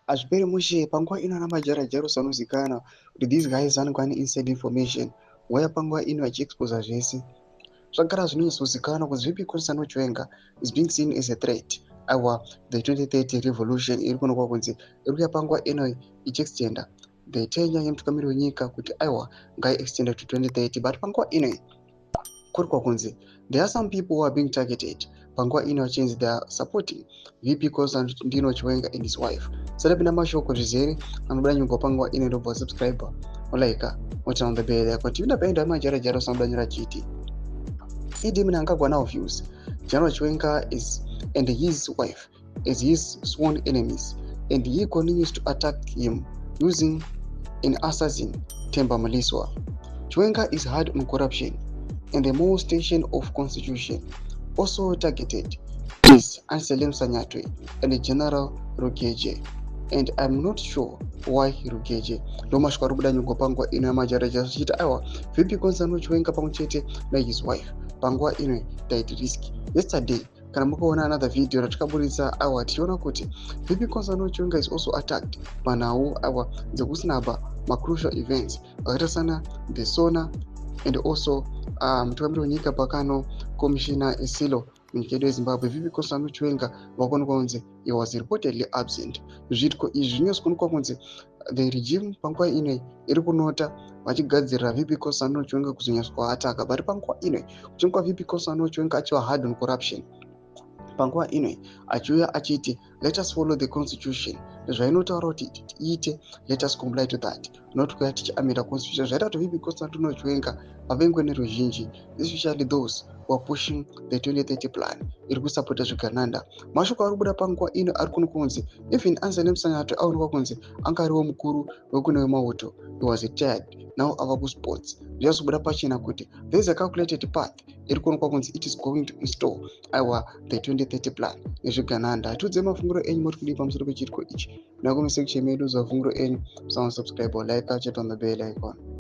hazviperi mushe panguva ino ana majarajaro anozivikanwa kuti these guys vanenge vane inside information waya panguva ino vachiexposa zvese zvagara zvinonyatsodikanwa kuti VP Constantine Chiwenga is being seen as a threat. Aiwa, the 2030 revolution iri kuonekwa kunzi iri kuuya panguva ino ichiextenda the tenure yemutungamiri wenyika kuti aiwa ngaiextenda to 2030 but panguva ino kuri kwakunzi there are some people who are being targeted panguva ino vachinzi they are supporting VP Constantine Chiwenga and his wife. Sadapinda mashoko zvizere anobuda nyungu panguva ino ndobva subscriber olaika motown the bell yako tivinda paenda majarajaro sanodanyira chiti Idi Mnangagwa views General Chiwenga is and his wife as his sworn enemies, and he continues to attack him using an assassin, Themba Maliswa. Chiwenga is hard on corruption and the molestation of constitution. Also targeted is Anselm Sanyatwe and General Rugeje. And I'm not sure why Rugeje. Lomashwa rubuda nyungo pangwa ino ya majaraja chita awa VP Constantine Chiwenga pamchete na his wife. Panguva ino taiti risk yesterday kana mukaona another video ratakaburitsa awa tichiona kuti VP Constantine Chiwenga is also attacked panhau awa dzekusnaba macrucial events akaita sana Besona and also mutungamiri wenyika pakano commissioner esilo munyika yedu yezimbabwe VP Constantine Chiwenga vakuonekwa kunzi he was reportedly absent. Zviitiko izvi zvinyatsikuonekwa kunzi the regime panguva ino iri kunota vachigadzirira VP Constantine Chiwenga kuzonyatsoataka but panguva ino kuchinekwa VP Constantine Chiwenga achiva hard on corruption panguva ino achiuya achiti let us follow the constitution zvainotaura kuti tiite let us comply to that not kuya tichiamira constitution zvaita kuti VP Constantine Chiwenga avengwe neruzhinji especially those who are pushing the 2030 plan iri kusapota zvigananda. Mashoko ari kubuda panguva ino ari kuonekwa kunzi even Anselm Sanyatwe aonekwa kunzi anga ariwo mukuru wekune wemauto he was retired now ava kusports zvichazobuda pachena kuti there is a calculated path iri kuonekwa kunzi it is going to install aiwa the 2030 plan nezvigananda. Atiudze mafungiro enyu muri kudii pamusoro pechiitiko ichi nakuno section yedu zvafungiro enyu subscribe like chat on the bell icon.